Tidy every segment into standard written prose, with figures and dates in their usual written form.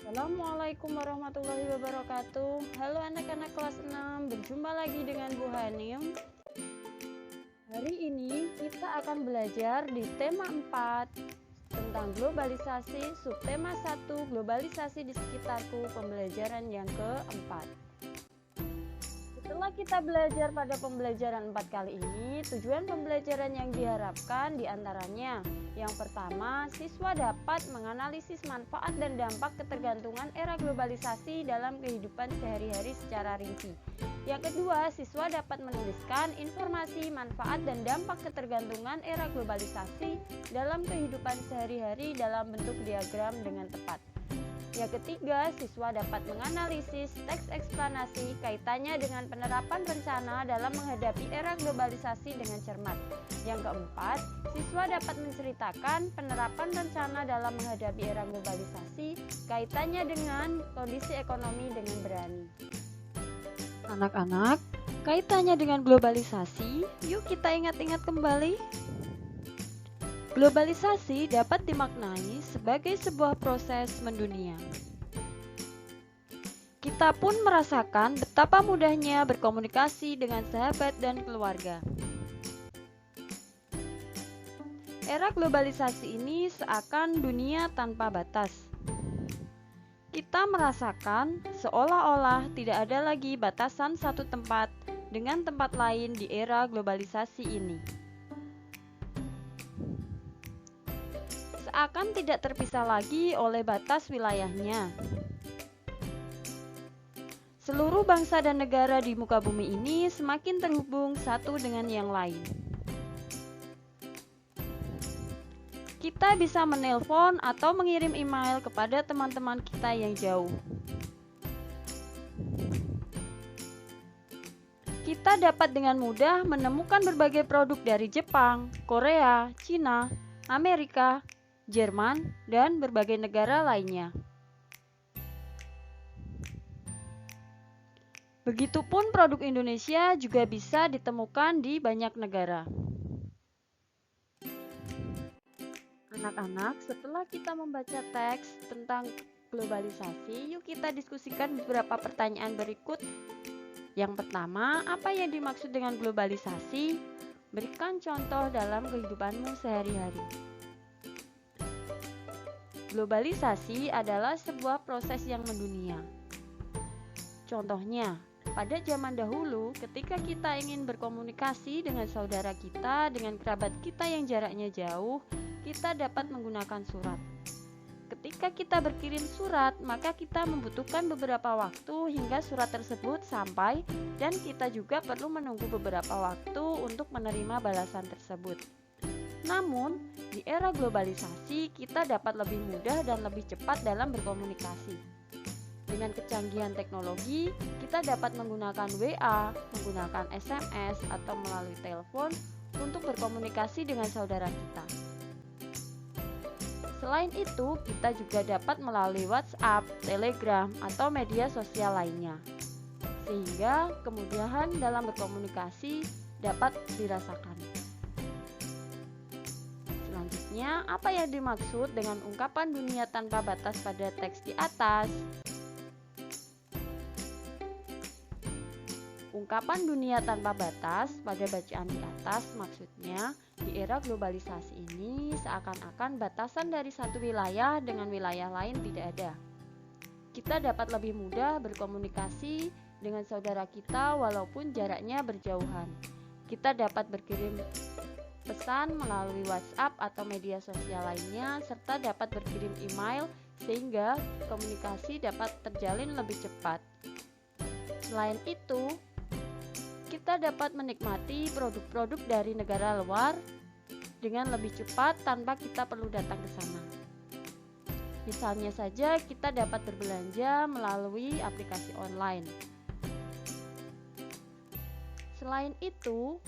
Assalamualaikum warahmatullahi wabarakatuh. Halo anak-anak kelas 6, berjumpa lagi dengan Bu Hanim. Hari ini kita akan belajar di tema 4 tentang globalisasi, subtema 1 globalisasi di sekitarku, pembelajaran yang keempat. Setelah kita belajar pada pembelajaran 4 kali ini, tujuan pembelajaran yang diharapkan diantaranya: yang pertama, siswa dapat menganalisis manfaat dan dampak ketergantungan era globalisasi dalam kehidupan sehari-hari secara rinci. Yang kedua, siswa dapat menuliskan informasi, manfaat, dan dampak ketergantungan era globalisasi dalam kehidupan sehari-hari dalam bentuk diagram dengan tepat. Yang ketiga, siswa dapat menganalisis teks eksplanasi kaitannya dengan penerapan rencana dalam menghadapi era globalisasi dengan cermat. Yang keempat, siswa dapat menceritakan penerapan rencana dalam menghadapi era globalisasi kaitannya dengan kondisi ekonomi dengan berani. Anak-anak, kaitannya dengan globalisasi, yuk kita ingat-ingat kembali. Globalisasi dapat dimaknai sebagai sebuah proses mendunia. Kita pun merasakan betapa mudahnya berkomunikasi dengan sahabat dan keluarga. Era globalisasi ini seakan dunia tanpa batas. Kita merasakan seolah-olah tidak ada lagi batasan satu tempat dengan tempat lain di era globalisasi ini. Seakan tidak terpisah lagi oleh batas wilayahnya. Seluruh bangsa dan negara di muka bumi ini semakin terhubung satu dengan yang lain. Kita bisa menelpon atau mengirim email kepada teman-teman kita yang jauh. Kita dapat dengan mudah menemukan berbagai produk dari Jepang, Korea, Cina, Amerika, Jerman, dan berbagai negara lainnya. Begitupun produk Indonesia juga bisa ditemukan di banyak negara. Anak-anak, setelah kita membaca teks tentang globalisasi, yuk kita diskusikan beberapa pertanyaan berikut. Yang pertama, apa yang dimaksud dengan globalisasi? Berikan contoh dalam kehidupanmu sehari-hari. Globalisasi adalah sebuah proses yang mendunia. Contohnya, pada zaman dahulu ketika kita ingin berkomunikasi dengan saudara kita, dengan kerabat kita yang jaraknya jauh, kita dapat menggunakan surat. Ketika kita berkirim surat, maka kita membutuhkan beberapa waktu hingga surat tersebut sampai, dan kita juga perlu menunggu beberapa waktu untuk menerima balasan tersebut. Namun, di era globalisasi, kita dapat lebih mudah dan lebih cepat dalam berkomunikasi. Dengan kecanggihan teknologi, kita dapat menggunakan WA, menggunakan SMS, atau melalui telepon untuk berkomunikasi dengan saudara kita. Selain itu, kita juga dapat melalui WhatsApp, Telegram, atau media sosial lainnya. Sehingga kemudahan dalam berkomunikasi dapat dirasakan. Selanjutnya, apa yang dimaksud dengan ungkapan dunia tanpa batas pada teks di atas? Ungkapan dunia tanpa batas pada bacaan di atas maksudnya, di era globalisasi ini seakan-akan batasan dari satu wilayah dengan wilayah lain tidak ada. Kita dapat lebih mudah berkomunikasi dengan saudara kita walaupun jaraknya berjauhan. Kita dapat berkirim pesan melalui WhatsApp atau media sosial lainnya, serta dapat berkirim email sehingga komunikasi dapat terjalin lebih cepat. Selain itu, kita dapat menikmati produk-produk dari negara luar dengan lebih cepat tanpa kita perlu datang ke sana. Misalnya saja kita dapat berbelanja melalui aplikasi online. Selain itu,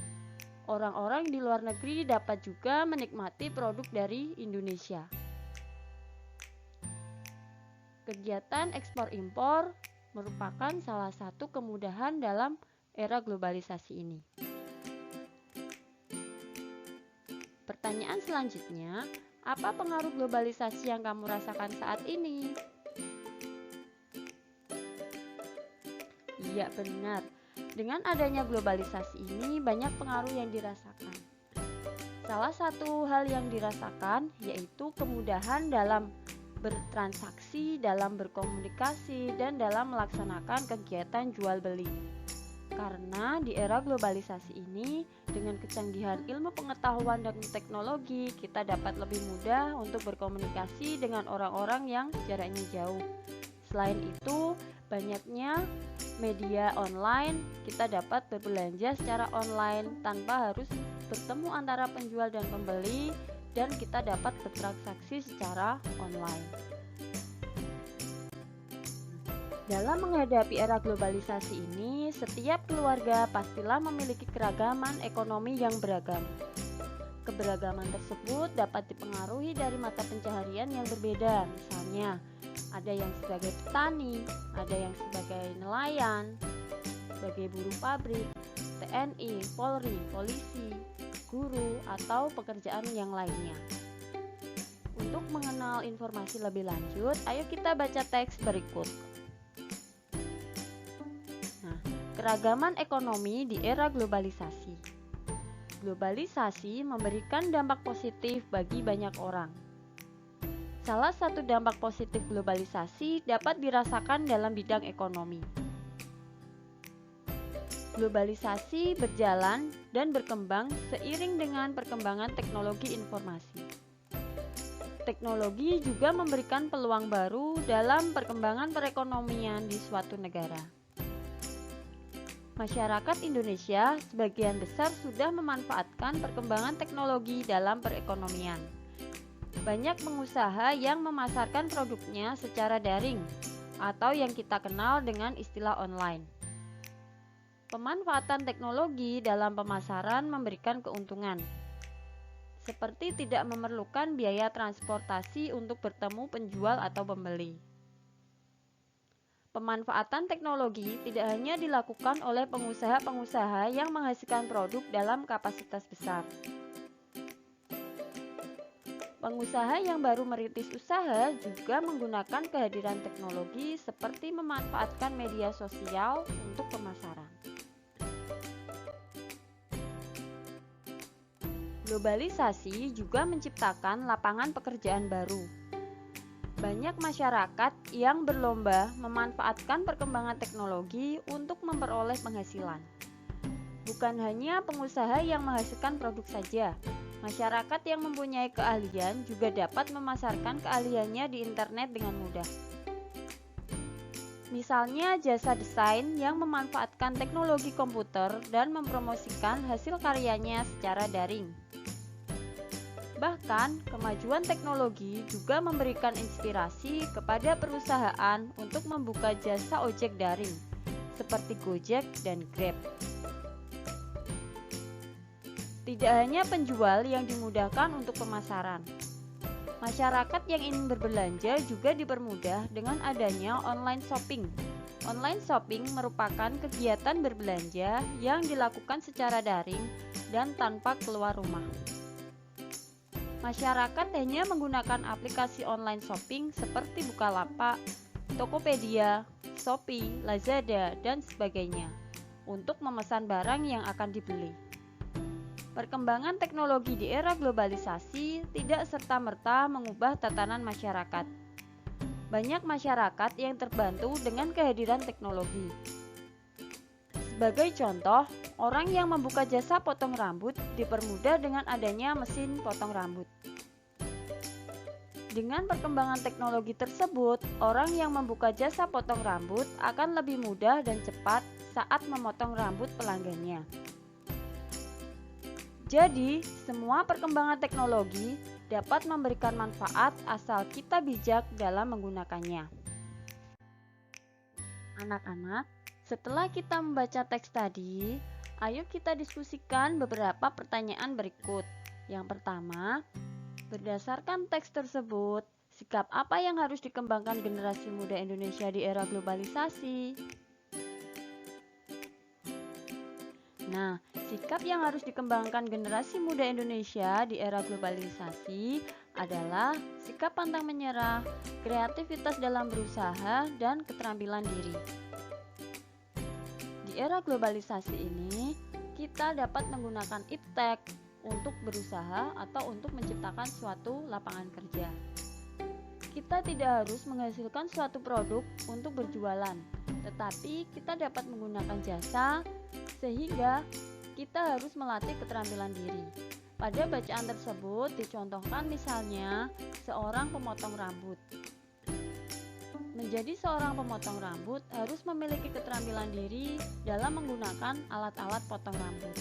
orang-orang di luar negeri dapat juga menikmati produk dari Indonesia. Kegiatan ekspor-impor merupakan salah satu kemudahan dalam era globalisasi ini. Pertanyaan selanjutnya, apa pengaruh globalisasi yang kamu rasakan saat ini? Iya, benar. Dengan adanya globalisasi ini, banyak pengaruh yang dirasakan. Salah satu hal yang dirasakan yaitu kemudahan dalam bertransaksi, dalam berkomunikasi, dan dalam melaksanakan kegiatan jual beli. Karena di era globalisasi ini, dengan kecanggihan ilmu pengetahuan dan teknologi, kita dapat lebih mudah untuk berkomunikasi dengan orang-orang yang jaraknya jauh. Selain itu, banyaknya media online, kita dapat berbelanja secara online tanpa harus bertemu antara penjual dan pembeli, dan kita dapat bertransaksi secara online. Dalam menghadapi era globalisasi ini, setiap keluarga pastilah memiliki keragaman ekonomi yang beragam. Keberagaman tersebut dapat dipengaruhi dari mata pencaharian yang berbeda. Misalnya, ada yang sebagai petani, ada yang sebagai nelayan, sebagai buruh pabrik, TNI, Polri, polisi, guru, atau pekerjaan yang lainnya. Untuk mengenal informasi lebih lanjut, ayo kita baca teks berikut. Keragaman ekonomi di era globalisasi. Globalisasi memberikan dampak positif bagi banyak orang. Salah satu dampak positif globalisasi dapat dirasakan dalam bidang ekonomi. Globalisasi berjalan dan berkembang seiring dengan perkembangan teknologi informasi. Teknologi juga memberikan peluang baru dalam perkembangan perekonomian di suatu negara. Masyarakat Indonesia sebagian besar sudah memanfaatkan perkembangan teknologi dalam perekonomian. Banyak pengusaha yang memasarkan produknya secara daring atau yang kita kenal dengan istilah online. Pemanfaatan teknologi dalam pemasaran memberikan keuntungan, seperti tidak memerlukan biaya transportasi untuk bertemu penjual atau pembeli. Pemanfaatan teknologi tidak hanya dilakukan oleh pengusaha-pengusaha yang menghasilkan produk dalam kapasitas besar. Pengusaha yang baru merintis usaha juga menggunakan kehadiran teknologi seperti memanfaatkan media sosial untuk pemasaran. Globalisasi juga menciptakan lapangan pekerjaan baru. Banyak masyarakat yang berlomba memanfaatkan perkembangan teknologi untuk memperoleh penghasilan. Bukan hanya pengusaha yang menghasilkan produk saja, masyarakat yang mempunyai keahlian juga dapat memasarkan keahliannya di internet dengan mudah. Misalnya jasa desain yang memanfaatkan teknologi komputer dan mempromosikan hasil karyanya secara daring. Bahkan, kemajuan teknologi juga memberikan inspirasi kepada perusahaan untuk membuka jasa ojek daring, seperti Gojek dan Grab. Tidak hanya penjual yang dimudahkan untuk pemasaran. Masyarakat yang ingin berbelanja juga dipermudah dengan adanya online shopping. Online shopping merupakan kegiatan berbelanja yang dilakukan secara daring dan tanpa keluar rumah. Masyarakat hanya menggunakan aplikasi online shopping seperti Bukalapak, Tokopedia, Shopee, Lazada, dan sebagainya untuk memesan barang yang akan dibeli. Perkembangan teknologi di era globalisasi tidak serta-merta mengubah tatanan masyarakat. Banyak masyarakat yang terbantu dengan kehadiran teknologi. Sebagai contoh, orang yang membuka jasa potong rambut dipermudah dengan adanya mesin potong rambut. Dengan perkembangan teknologi tersebut, orang yang membuka jasa potong rambut akan lebih mudah dan cepat saat memotong rambut pelanggannya. Jadi, semua perkembangan teknologi dapat memberikan manfaat asal kita bijak dalam menggunakannya. Anak-anak, setelah kita membaca teks tadi, ayo kita diskusikan beberapa pertanyaan berikut. Yang pertama, berdasarkan teks tersebut, sikap apa yang harus dikembangkan generasi muda Indonesia di era globalisasi? Nah, sikap yang harus dikembangkan generasi muda Indonesia di era globalisasi adalah sikap pantang menyerah, kreativitas dalam berusaha, dan keterampilan diri. era globalisasi ini, kita dapat menggunakan iptek untuk berusaha atau untuk menciptakan suatu lapangan kerja. Kita tidak harus menghasilkan suatu produk untuk berjualan, tetapi kita dapat menggunakan jasa sehingga kita harus melatih keterampilan diri. Pada bacaan tersebut dicontohkan misalnya seorang pemotong rambut. Menjadi seorang pemotong rambut harus memiliki keterampilan diri dalam menggunakan alat-alat potong rambut,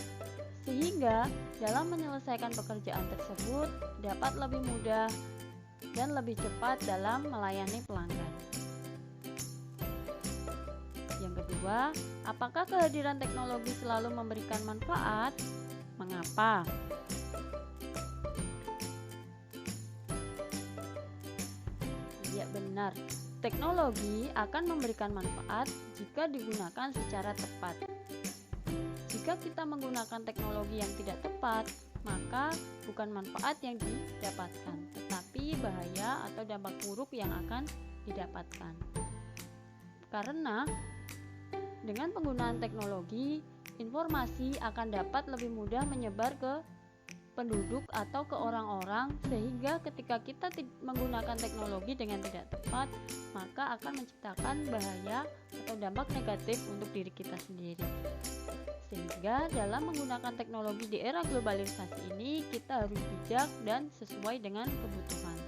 sehingga dalam menyelesaikan pekerjaan tersebut dapat lebih mudah dan lebih cepat dalam melayani pelanggan. Yang kedua, apakah kehadiran teknologi selalu memberikan manfaat? Mengapa? Ya benar, teknologi akan memberikan manfaat jika digunakan secara tepat. Jika kita menggunakan teknologi yang tidak tepat, maka bukan manfaat yang didapatkan, tetapi bahaya atau dampak buruk yang akan didapatkan. Karena dengan penggunaan teknologi, informasi akan dapat lebih mudah menyebar ke penduduk atau ke orang-orang, sehingga ketika kita menggunakan teknologi dengan tidak tepat, maka akan menciptakan bahaya atau dampak negatif untuk diri kita sendiri. Sehingga dalam menggunakan teknologi di era globalisasi ini, kita harus bijak dan sesuai dengan kebutuhan.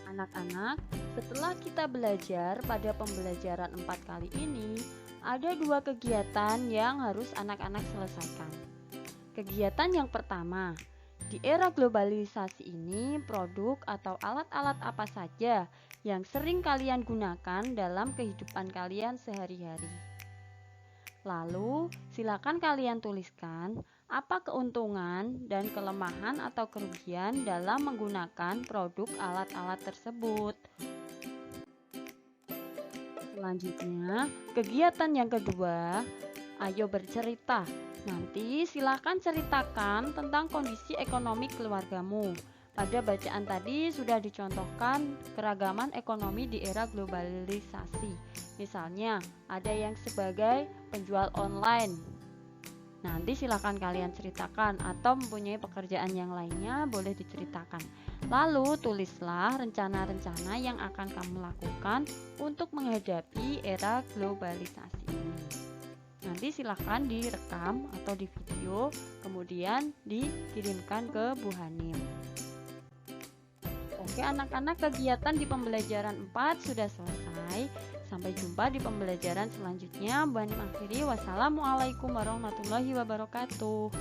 Anak-anak, setelah kita belajar pada pembelajaran 4 kali ini, ada 2 kegiatan yang harus anak-anak selesaikan. Kegiatan yang pertama, di era globalisasi ini, produk atau alat-alat apa saja yang sering kalian gunakan dalam kehidupan kalian sehari-hari. Lalu, silakan kalian tuliskan apa keuntungan dan kelemahan atau kerugian dalam menggunakan produk alat-alat tersebut. Selanjutnya, kegiatan yang kedua, ayo bercerita. Nanti silakan ceritakan tentang kondisi ekonomi keluargamu. Pada bacaan tadi sudah dicontohkan keragaman ekonomi di era globalisasi. Misalnya, ada yang sebagai penjual online. Nanti silakan kalian ceritakan, atau mempunyai pekerjaan yang lainnya boleh diceritakan. Lalu tulislah rencana-rencana yang akan kamu lakukan untuk menghadapi era globalisasi ini. Nanti silakan direkam atau di video, kemudian dikirimkan ke Bu Hanim. Oke anak-anak, kegiatan di pembelajaran 4 sudah selesai. Sampai jumpa di pembelajaran selanjutnya. Bu Hanim akhiri, wassalamualaikum warahmatullahi wabarakatuh.